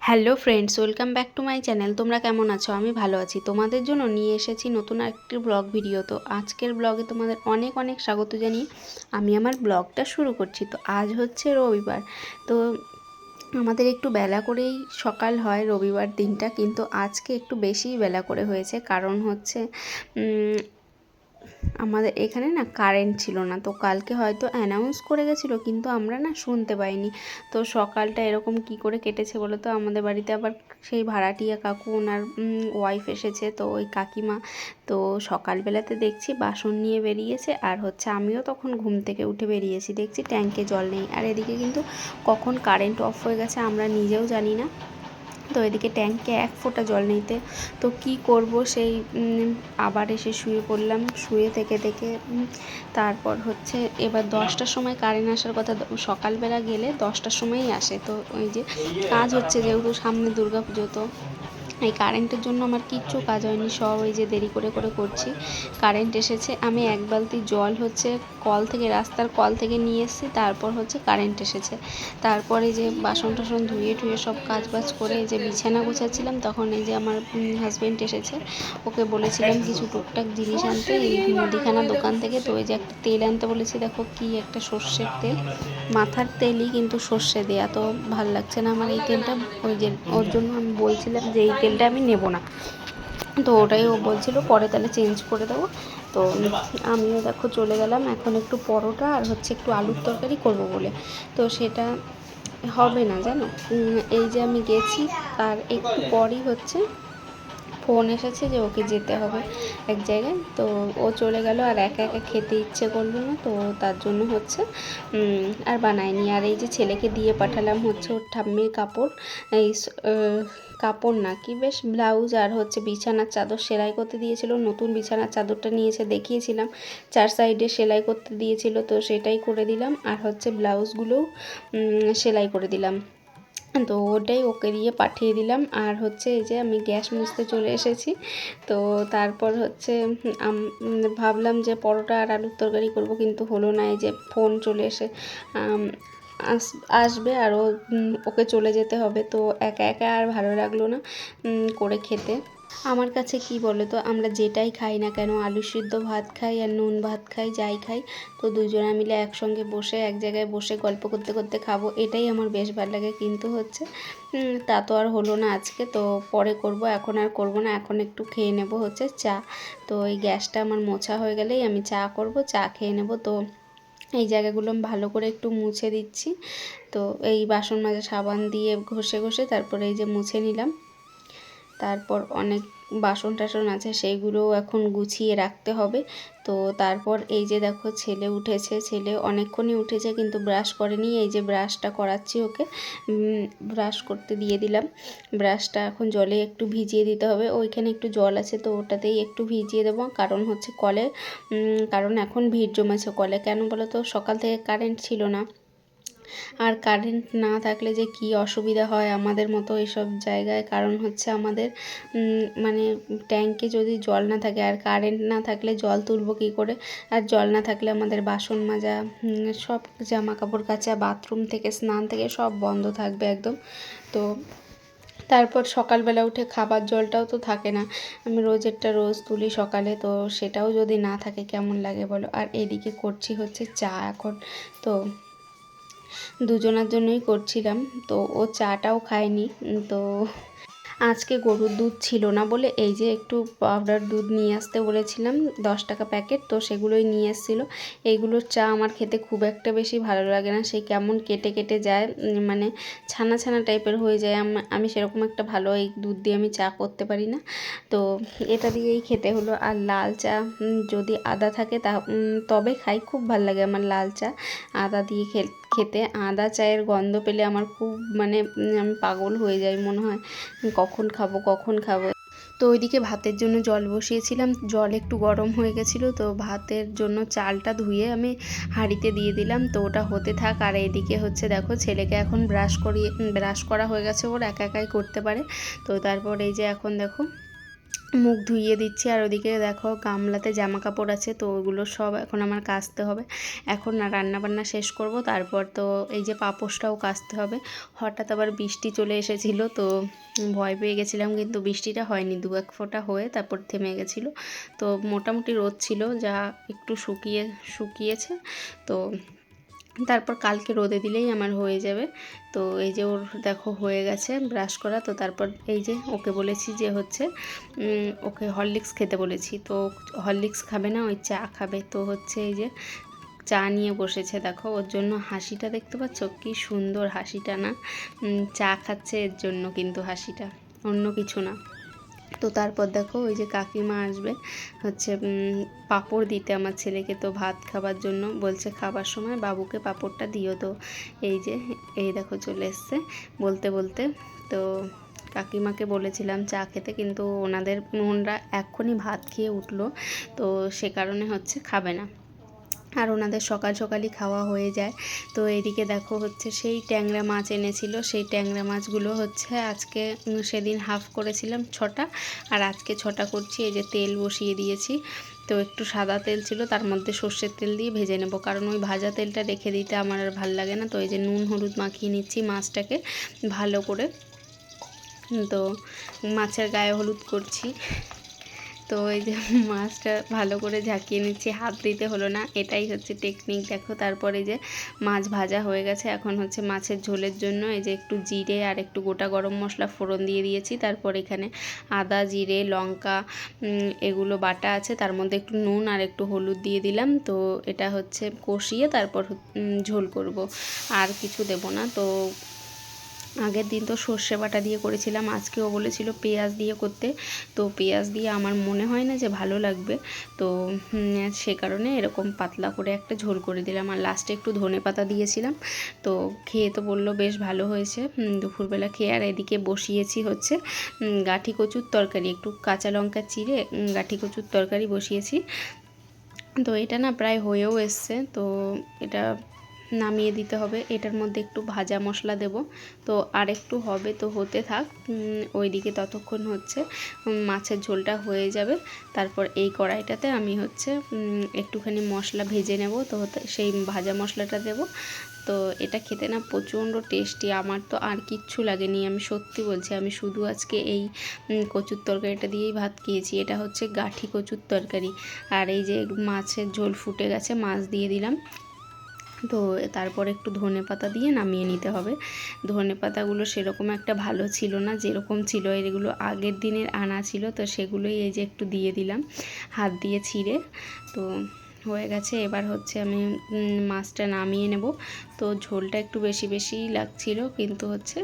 Hello friends, welcome back to my channel. তোমরা কেমন আছো? আমি ভালো আছি। তোমাদের জন্য নিয়ে এসেছি নতুন একটি ব্লগ ভিডিও। তো আজকের ব্লগে তোমাদের অনেক অনেক স্বাগত জানিয়ে আমি আমার ব্লগটা শুরু করছি। তো আজ হচ্ছে রবিবার। তো আমাদের একটু বেলা করেই সকাল হয় রবিবার দিনটা, কিন্তু আজকে একটু বেশিই বেলা করে হয়েছে। কারণ হচ্ছে আমাদের এখানে না কারেন্ট ছিল না। তো কালকে হয়তো অ্যানাউন্স করে গেছিলো, কিন্তু আমরা না শুনতে পাইনি। তো সকালটা এরকম কি করে কেটেছে বলো তো। আমাদের বাড়িতে আবার সেই ভাড়াটিয়া কাকু, ওনার ওয়াইফ এসেছে। তো ওই কাকিমা তো সকালবেলাতে দেখছি বাসন নিয়ে বেরিয়েছে, আর হচ্ছে আমিও তখন ঘুম থেকে উঠে বেরিয়েছি, দেখছি ট্যাঙ্কে জল নেই। আর এদিকে কিন্তু কখন কারেন্ট অফ হয়ে গেছে আমরা নিজেও জানি না। তো এদিকে ট্যাঙ্কে এক ফোঁটা জল নিতে, তো কি করব সেই আবার এসে শুয়ে পড়লাম। শুয়ে থেকে থেকে তারপর হচ্ছে এবার 10টার সময় কারেন্ট আসার কথা। সকালবেলা গেলে 10টার সময়ই আসে। তো ওই যে কাজ হচ্ছে, যেহেতু সামনে দুর্গাপুজো, তো এই কারেন্টের জন্য আমার কিচ্ছু কাজ হয়নি, সব ওই যে দেরি করে করে করছি। কারেন্ট এসেছে, আমি এক বালতি জল হচ্ছে কল থেকে, রাস্তার কল থেকে নিয়ে এসেছি। তারপর হচ্ছে কারেন্ট এসেছে। তারপরে যে বাসন টাসন ধুয়ে টুয়ে সব কাজ বাজ করে এই যে বিছানা গোছাচ্ছিলাম, তখন এই যে আমার হাজব্যান্ড এসেছে। ওকে বলেছিলাম কিছু টুকটাক জিনিস আনতে এই মুদিখানার দোকান থেকে। তো ওই যে একটা তেল আনতে বলেছি, দেখো কি একটা সর্ষের তেল, মাথার তেলই কিন্তু সর্ষে দেয়া। তো ভাল লাগছে না আমার এই তেলটা। ওই যে ওর জন্য আমি বলছিলাম যে এই তেলটা আমি নেব না। তো ওটাই ও বলছিল পরে তাহলে চেঞ্জ করে দেবো। তো আমিও দেখো চলে গেলাম এখন একটু পরোটা আর হচ্ছে একটু আলুর তরকারি করব বলে। তো সেটা হবে না জানো। এই যে আমি গেছি, আর একটু পরই হচ্ছে ফোন এসেছে যে ওকে যেতে হবে এক জায়গায়। তো ও চলে গেল, আর একা একা খেতে ইচ্ছে করলো না। তো তার জন্য হচ্ছে আর বানায়নি। আর এই যে ছেলেকে দিয়ে পাঠালাম হচ্ছে ওর ঠাম্মির কাপড়, এই কাপড় না কি বেশ ব্লাউজ আর হচ্ছে বিছানার চাদর সেলাই করতে দিয়েছিল। নতুন বিছানার চাদরটা নিয়েছে, দেখিয়েছিলাম 4 সাইডে সেলাই করতে দিয়েছিল, তো সেটাই করে দিলাম। আর হচ্ছে ব্লাউজগুলোও সেলাই করে দিলাম। তো ওটাই ওকে দিয়ে পাঠিয়ে দিলাম। আর হচ্ছে এই যে আমি গ্যাস মুছতে চলে এসেছি। তো তারপর হচ্ছে ভাবলাম যে পরোটা আর আলুর তরকারি করব, কিন্তু হলো না। এই যে ফোন চলে এসে আসবে, আর ওকে চলে যেতে হবে। তো একা একা আর ভালো লাগলো না করে খেতে। আমার কাছে কি বলো তো, আমরা যেটাই খাই না কেন, আলু সিদ্ধ ভাত খাই আর নুন ভাত খাই, যাই খাই, তো দুজনা মিলে একসঙ্গে বসে এক জায়গায় বসে গল্প করতে করতে খাবো, এটাই আমার বেশ ভালো লাগে। কিন্তু হচ্ছে তা তো আর হলো না আজকে। তো পরে করব, এখন আর করব না। এখন একটু খেয়ে নেব হচ্ছে চা। তো এই গ্যাসটা আমার মোছা হয়ে গেলেই আমি চা করব, চা খেয়ে নেব। তো এই জায়গাগুলো আমি ভালো করে একটু মুছে দিচ্ছি। তো এই বাসন মাজা সাবান দিয়ে ঘষে ঘষে তারপরে এই যে মুছে নিলাম। তারপর অনেক বাসন টাসন আছে, সেইগুলোও এখন গুছিয়ে রাখতে হবে। তো তারপর এই যে দেখো ছেলে উঠেছে, ছেলে অনেকক্ষণই উঠেছে কিন্তু ব্রাশ করেনি। এই যে ব্রাশটা করাচ্ছি ওকে, ব্রাশ করতে দিয়ে দিলাম। ব্রাশটা এখন জলে একটু ভিজিয়ে দিতে হবে, ওইখানে একটু জল আছে তো ওটাতেই একটু ভিজিয়ে দেবো। কারণ হচ্ছে কলে, কারণ এখন ভিড় জমেছে কলে। কেন বলো তো, সকাল থেকে কারেন্ট ছিল না। আর কারেন্ট না থাকলে যে কি অসুবিধা হয় আমাদের মতো এইসব জায়গায়। কারণ হচ্ছে আমাদের মানে ট্যাঙ্কে যদি জল না থাকে, আর কারেন্ট না থাকলে জল তুলব কী করে। আর জল না থাকলে আমাদের বাসন মাজা, সব জামা কাপড় কাচা, বাথরুম থেকে স্নান থেকে সব বন্ধ থাকবে একদম। তো তারপর সকালবেলা উঠে খাবার জলটাও তো থাকে না। আমি রোজেরটা রোজ তুলি সকালে, তো সেটাও যদি না থাকে কেমন লাগে বলো। আর এদিকে করছি হচ্ছে চা এখন। তো দুজনার জন্যই করছিলাম। তো ও চাটাও খায়নি। তো আজকে গরুর দুধ ছিল না বলে এই যে একটু পাউডার দুধ নিয়ে আসতে বলেছিলাম, 10 টাকা প্যাকেট, তো সেগুলোই নিয়ে এসেছিলো। এইগুলোর চা আমার খেতে খুব একটা বেশি ভালো লাগে না, সেই কেমন কেটে কেটে যায়, মানে ছানা ছানা টাইপের হয়ে যায়। আমি সেরকম একটা ভালো এই দুধ দিয়ে আমি চা করতে পারি না। তো এটা দিয়েই খেতে হলো। আর লাল চা যদি আদা থাকে তা তবে খাই, খুব ভালো লাগে আমার লাল চা আদা দিয়ে খেতে। আদা চায়ের গন্ধ পেলে আমার খুব মানে আমি পাগল হয়ে যাই, মনে হয় কখন খাবো কখন খাবো। তো ওইদিকে ভাতের জন্য জল বসিয়েছিলাম, জল একটু গরম হয়ে গেছিলো। তো ভাতের জন্য চালটা ধুয়ে আমি হাঁড়িতে দিয়ে দিলাম, তো ওটা হতে থাক। আর এইদিকে হচ্ছে দেখো ছেলেকে এখন ব্রাশ করা হয়ে গেছে, ওর একা একাই করতে পারে। তো তারপর এই যে এখন দেখো মুখ ধুইয়ে দিচ্ছি। আর ওদিকে দেখো গামলাতে জামা কাপড় আছে, তো ওগুলো সব এখন আমার কাচতে হবে। এখন না রান্নাবান্না শেষ করব, তারপর তো এই যে পাপোশটাও কাচতে হবে। হঠাৎ আবার বৃষ্টি চলে এসেছিলো, তো ভয় পেয়ে গেছিলাম, কিন্তু বৃষ্টিটা হয়নি, দু এক ফোঁটা হয়ে তারপর থেমে গেছিলো। তো মোটামুটি রোদ ছিল, যা একটু শুকিয়েছে। তো তারপর কালকে রোদে দিলেই আমার হয়ে যাবে। তো এই যে ওর দেখো হয়ে গেছে ব্রাশ করা। তো তারপর এই যে ওকে বলেছি যে হচ্ছে ওকে হরলিক্স খেতে বলেছি, তো হরলিক্স খাবে না, ওই চা খাবে। তো হচ্ছে এই যে চা নিয়ে বসেছে, দেখো ওর জন্য হাসিটা দেখতে পাচ্ছ, কি সুন্দর হাসিটা না, চা খাচ্ছে এর জন্য কিন্তু হাসিটা, অন্য কিছু না। তো তারপর দেখো ওই যে কাকিমা আসবে হচ্ছে পাঁপড় দিতে আমার ছেলেকে, তো ভাত খাবার জন্য বলছে, খাবার সময় বাবুকে পাঁপড়টা দিও। তো এই যে এই দেখো চলে এসছে বলতে বলতে। তো কাকিমাকে বলেছিলাম চা খেতে, কিন্তু ওনারা এক্ষুনি ভাত খেয়ে উঠলো, তো সে কারণে হচ্ছে খাবে না, আর ওনাদের সকাল সকালই খাওয়া হয়ে যায়। তো এদিকে দেখো হচ্ছে সেই ট্যাংরা মাছ এনেছিল, সেই ট্যাংরা মাছগুলো হচ্ছে আজকে সেদিন হাফ করেছিলাম 6টা, আর আজকে 6টা করছি। এই যে তেল বসিয়ে দিয়েছি, তো একটু সাদা তেল ছিল, তার মধ্যে সর্ষের তেল দিয়ে ভেজে নেব, কারণ ওই ভাজা তেলটা রেখে দিতে আমার আর ভাল লাগে না। তো এই যে নুন হলুদ মাখিয়ে নিচ্ছি মাছটাকে ভালো করে, তো মাছের গায়ে হলুদ করছি। তো এই যে মাছটা ভালো করে ঝাঁকিয়ে নিচ্ছি, হাত দিতে হলো না, এটাই হচ্ছে টেকনিক দেখো। তারপরে যে মাছ ভাজা হয়ে গেছে, এখন হচ্ছে মাছের ঝোলের জন্য এই যে একটু জিরে আর একটু গোটা গরম মশলা ফোড়ন দিয়ে দিয়েছি। তারপর এখানে আদা জিরে লঙ্কা এগুলো বাটা আছে, তার মধ্যে একটু নুন আর একটু হলুদ দিয়ে দিলাম। তো এটা হচ্ছে কষিয়ে তারপর ঝোল করব, আর কিছু দেব না। তো আগের দিন তো সর্ষে বাটা দিয়ে করেছিলাম, আজকেও বলেছিল পেঁয়াজ দিয়ে করতে, তো পেঁয়াজ দিয়ে আমার মনে হয় না যে ভালো লাগবে, তো সে কারণে এরকম পাতলা করে একটা ঝোল করে দিলাম। আর লাস্টে একটু ধনেপাতা দিয়েছিলাম, তো খেয়ে তো বললো বেশ ভালো হয়েছে দুপুরবেলা খেয়ে। আর এদিকে বসিয়েছি হচ্ছে গাঁঠি কচুর তরকারি, একটু কাঁচা লঙ্কা চিড়ে গাঁঠি কচুর তরকারি বসিয়েছি। তো এটা না প্রায় হয়েও এসছে, তো এটা নামিয়ে দিতে হবে। এটার মধ্যে একটু ভাজা মশলা দেব, তো আর একটু হবে, তো হতে থাক। ওইদিকে ততক্ষণ হচ্ছে মাছের ঝোলটা হয়ে যাবে। তারপর এই কড়াইটাতে আমি হচ্ছে একটুখানি মশলা ভেজে নেব, তো সেই ভাজা মশলাটা দেব। তো এটা খেতে না প্রচণ্ড টেস্টি, আমার তো আর কিচ্ছু লাগেনি, আমি সত্যি বলছি, আমি শুধু আজকে এই কচুর তরকারিটা দিয়েই ভাত খেয়েছি। এটা হচ্ছে গাঁঠি কচুর তরকারি। আর এই যে মাছের ঝোল ফুটে গেছে, মাছ দিয়ে দিলাম। তো তারপর একটু ধনেপাতা দিয়ে নামিয়ে নিতে হবে। ধনেপাতাগুলো সেরকম একটা ভালো ছিল না, যেরকম ছিল এগুলো আগের দিনের আনা ছিল, তো সেগুলোই এই যে একটু দিয়ে দিলাম হাত দিয়ে ছিঁড়ে। তো হয়ে গেছে, এবার হচ্ছে আমি মাছটা নামিয়ে নেব। তো ঝোলটা একটু বেশি বেশিই লাগছিল, কিন্তু হচ্ছে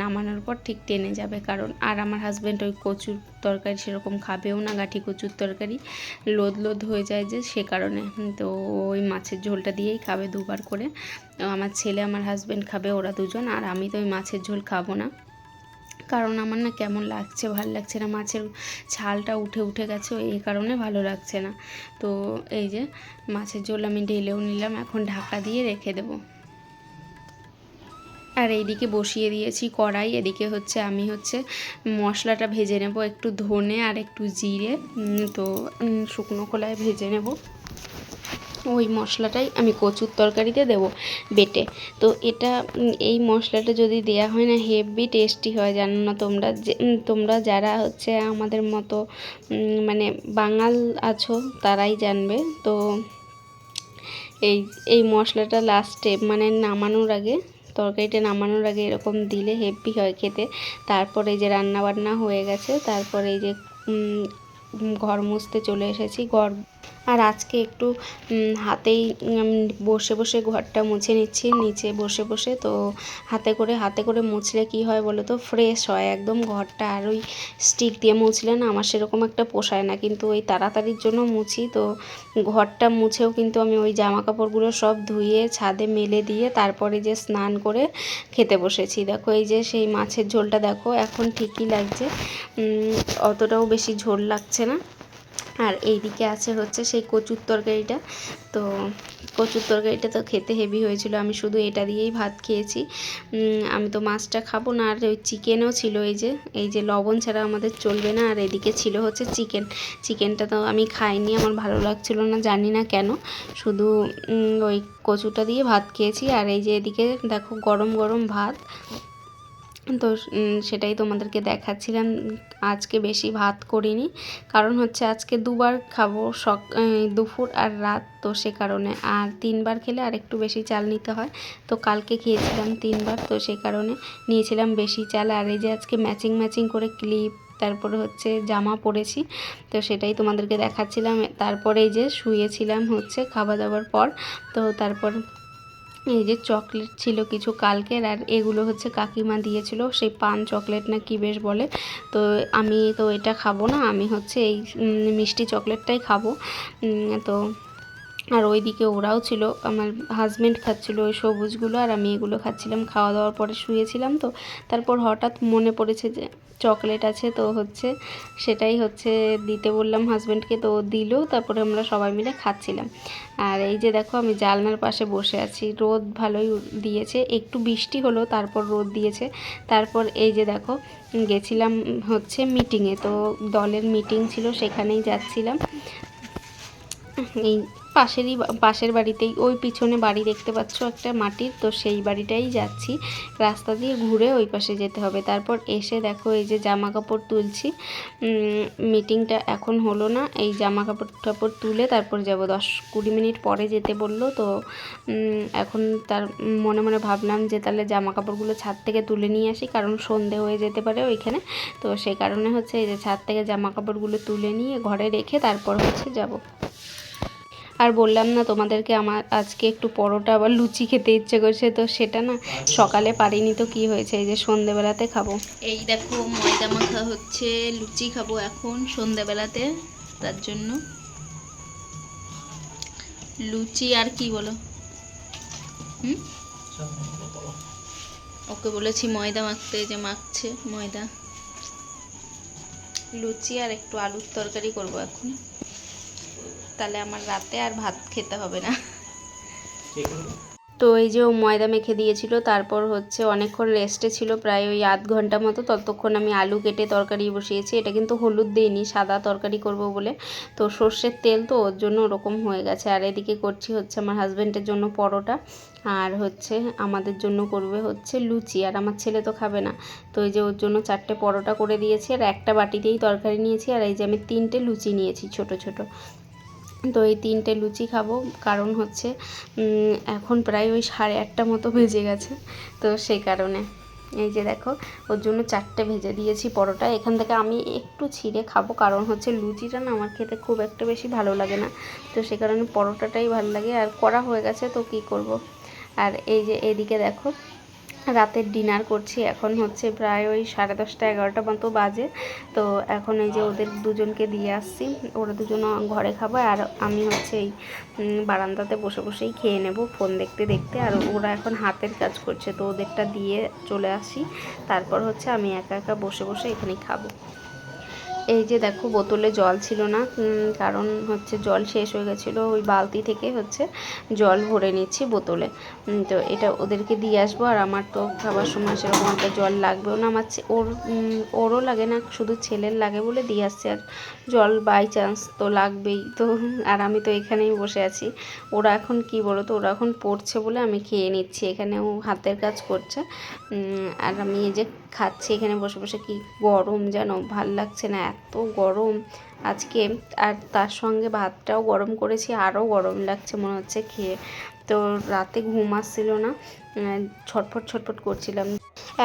নামানোর পর ঠিক টেনে যাবে, কারণ আর আমার হাজব্যান্ড ওই কচুর তরকারি সেরকম খাবেও না, গাঁঠি কচুর তরকারি লোদ লোদ হয়ে যায় যে, সে কারণে। তো ওই মাছের ঝোলটা দিয়েই খাবে দুবার করে। আমার ছেলে আমার হাজব্যান্ড খাবে, ওরা দুজন, আর আমি তো ওই মাছের ঝোল খাবো না, কারণ আমার না কেমন লাগছে, ভালো লাগছে না, মাছের ছালটা উঠে উঠে গেছে, এই কারণে ভালো লাগছে না। তো এই যে মাছের ঝোল আমি ঢেলেও নিলাম, এখন ঢাকা দিয়ে রেখে দেবো। আর এইদিকে বসিয়ে দিয়েছি কড়াই, এদিকে হচ্ছে আমি হচ্ছে মশলাটা ভেজে নেব, একটু ধনে আর একটু জিরে, তো শুকনো খোলায় ভেজে নেব। ওই মশলাটাই আমি কচুর তরকারিতে দেব বেটে। তো এটা এই মশলাটা যদি দেয়া হয় না, হেভি টেস্টি হয়, জানো না তোমরা? তোমরা যারা হচ্ছে আমাদের মতো মানে বাঙাল আছো তারাই জানবে। তো এই এই মশলাটা লাস্টে মানে নামানোর আগে, তরকারিটা নামানোর আগে এরকম দিলে হেভি হয় খেতে। তারপরে এই যে রান্নাবান্না হয়ে গেছে, তারপরে এই যে ঘর মুছতে চলে এসেছি। আর আজকে একটু হাতেই বসে বসে ঘরটা মুছে নিচ্ছি, নিচে বসে বসে। তো হাতে করে মুছলে কি হয় বলো তো, ফ্রেশ হয় একদম ঘরটা। আর ওই স্টিক দিয়ে মুছলে না আমার সেরকম একটা পোষায় না, কিন্তু ওই তাড়াতাড়ির জন্য মুছি। তো ঘরটা মুছেও কিন্তু আমি ওই জামা কাপড়গুলো সব ধুয়ে ছাদে মেলে দিয়ে তারপরে যে স্নান করে খেতে বসেছি। দেখো এই যে সেই মাছের ঝোলটা দেখো এখন ঠিকই লাগছে, অতটাও বেশি ঝোল লাগছে না। আর এইদিকে আছে হচ্ছে সেই কচুর তরকারিটা। তো কচুর তরকারিটা তো খেতে হেভি হয়েছিল, আমি শুধু এটা দিয়েই ভাত খেয়েছি। আমি তো মাছটা খাবো না। আর ওই চিকেনও ছিল, এই যে লবণ ছাড়া আমাদের চলবে না। আর এদিকে ছিল হচ্ছে চিকেনটা তো আমি খাইনি, আমার ভালো লাগছিল না, জানি না কেন, শুধু ওই কচুটা দিয়ে ভাত খেয়েছি। আর এই যে এদিকে দেখো গরম গরম ভাত, তো সেটাই তোমাদেরকে দেখাচ্ছিলাম। আজকে বেশি ভাত করিনি, কারণ হচ্ছে আজকে দুবার খাবো, দুপুর আর রাত, তো সে কারণে। আর 3বার খেলে আর একটু বেশি চাল নিতে হয়, তো কালকে খেয়েছিলাম 3বার, তো সে কারণে নিয়েছিলাম বেশি চাল। আর এই যে আজকে ম্যাচিং করে ক্লিপ, তারপরে হচ্ছে জামা পরেছি, তো সেটাই তোমাদেরকে দেখাচ্ছিলাম। তারপরে এই যে শুয়েছিলাম হচ্ছে খাওয়া দাওয়ার পর। তো তারপর এই যে চকলেট ছিল কিছু কালকের, আর এগুলো হচ্ছে কাকিমা দিয়েছিল, সেই পান চকলেট না কি বেশ বলে। তো আমি তো এটা খাবো না, আমি হচ্ছে এই মিষ্টি চকলেটটাই খাবো। তো আর ওইদিকে ওরাও ছিল, আমার হাজব্যান্ড খাচ্ছিল ওই সবুজগুলো, আর আমি এগুলো খাচ্ছিলাম। খাওয়া দাওয়ার পরে শুয়েছিলাম, তো তারপর হঠাৎ মনে পড়েছে যে চকলেট আছে, তো হচ্ছে সেটাই হচ্ছে দিতে বললাম হাজব্যান্ডকে, তো দিল। তারপরে আমরা সবাই মিলে খাচ্ছিলাম। আর এই যে দেখো আমি জানলার পাশে বসে আছি, রোদ ভালোই দিয়েছে, একটু বৃষ্টি হলো তারপর রোদ দিয়েছে। তারপর এই যে দেখো গেছিলাম হচ্ছে মিটিংয়ে, তো দলের মিটিং ছিল, সেখানেই যাচ্ছিলাম। এই পাশের বাড়িতেই, ওই পিছনে বাড়ি দেখতে পাচ্ছ একটা মাটির, তো সেই বাড়িটাই যাচ্ছি। রাস্তা দিয়ে ঘুরে ওই পাশে যেতে হবে। তারপর এসে দেখো এই যে জামা কাপড় তুলছি। মিটিংটা এখন হলো না, এই জামা কাপড় তুলে তারপর যাব, 10-20 মিনিট পরে যেতে বললো। তো এখন তার মনে মনে ভাবলাম যে তাহলে জামা কাপড়গুলো ছাদ থেকে তুলে নিয়ে আসি, কারণ সন্ধে হয়ে যেতে পারে ওইখানে। তো সেই কারণে হচ্ছে এই যে ছাদ থেকে জামা কাপড়গুলো তুলে নিয়ে ঘরে রেখে তারপর হচ্ছে যাব। আর বললাম না তোমাদেরকে, আমার আজকে একটু পরোটা আবার লুচি খেতে ইচ্ছে করছে, তো সেটা না সকালে পারিনি, তো কি হয়েছে এই যে সন্ধেবেলাতে খাবো। এই দেখো ময়দা মাখা হচ্ছে, লুচি খাবো এখন সন্ধেবেলাতে, তার জন্য লুচি। আর কি বলো? ওকে বলেছি ময়দা মাখতে, যে মাখছে ময়দা। লুচি আর একটু আলুর তরকারি করব এখন, তাহলে আমার রাতে আর ভাত খেতে হবে না। তো এই যে ও ময়দা মেখে দিয়েছিল, তারপর হচ্ছে অনেকক্ষণ রেস্টে ছিল, প্রায় ওই আধ ঘন্টা মতো। ততক্ষণ আমি আলু কেটে তরকারি বসিয়েছি। এটা কিন্তু হলুদ দিইনি, সাদা তরকারি করব বলে, তো সর্ষের তেল তো ওর জন্য ওরকম হয়ে গেছে। আর এদিকে করছি হচ্ছে আমার হাজব্যান্ডের জন্য পরোটা, আর হচ্ছে আমাদের জন্য করবে হচ্ছে লুচি। আর আমার ছেলে তো খাবে না, তো এই যে ওর জন্য 4টে পরোটা করে দিয়েছি, আর একটা বাটিতেই তরকারি নিয়েছি। আর এই যে আমি 3টে লুচি নিয়েছি ছোট ছোট, তো এই 3টে লুচি খাবো, কারণ হচ্ছে এখন প্রায় ওই 8:30 মতো বেজে গেছে, তো সেই কারণে। এই যে দেখো ওর জন্য 4টে ভেজে দিয়েছি পরোটা। এখান থেকে আমি একটু ছিঁড়ে খাবো, কারণ হচ্ছে লুচিটা না আমার খেতে খুব একটা বেশি ভালো লাগে না, তো সে কারণে পরোটাটাই ভালো লাগে। আর করা হয়ে গেছে, তো কি করব। আর এই যে এদিকে দেখো রাতের ডিনার করছি, এখন হচ্ছে প্রায় ওই 10:30-11টা মতো বাজে। তো এখন এই যে ওদের দুজনকে দিয়ে আসছি, ওরা দুজন ঘরে খাবে, আর আমি হচ্ছে এই বারান্দাতে বসে বসেই খেয়ে নেব ফোন দেখতে দেখতে। আর ওরা এখন হাতের কাজ করছে, তো ওদেরটা দিয়ে চলে আসি, তারপর হচ্ছে আমি একা একা বসে বসে এখানেই খাবো। এই যে দেখো বোতলে জল ছিল না, কারণ হচ্ছে জল শেষ হয়ে গেছিলো, ওই বালতি থেকে হচ্ছে জল ভরে নিচ্ছি বোতলে। তো এটা ওদেরকে দিয়ে আসবো। আর আমার তো খাবার সময় সেরকম একটা জল লাগবেও না, আমার ওরও লাগে না, শুধু ছেলের লাগে বলে দিয়ে আসছে। আর জল বাই চান্স তো লাগবেই তো। আর আমি তো এখানেই বসে আছি, ওরা এখন কি বলো তো, ওরা এখন পড়ছে বলে আমি খেয়ে নিচ্ছি, এখানে ও হাতের কাজ করছে, আর আমি এই যে খাচ্ছি এখানে বসে বসে। কি গরম যেন, ভাল লাগছে না, এত গরম আজকে। আর তার সঙ্গে ভাতটাও গরম করেছি, আরও গরম লাগছে মনে হচ্ছে খেয়ে। তো রাতে ঘুম আসছিল না, ছটফট করছিলাম।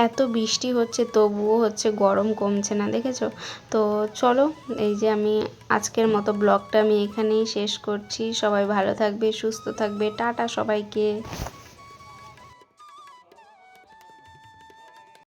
এত বৃষ্টি হচ্ছে তবুও হচ্ছে গরম কমছে না, দেখেছো? তো চলো, এই যে আমি আজকের মতো ব্লগটা আমি এখানেই শেষ করছি। সবাই ভালো থাকবে, সুস্থ থাকবে, টাটা সবাইকে।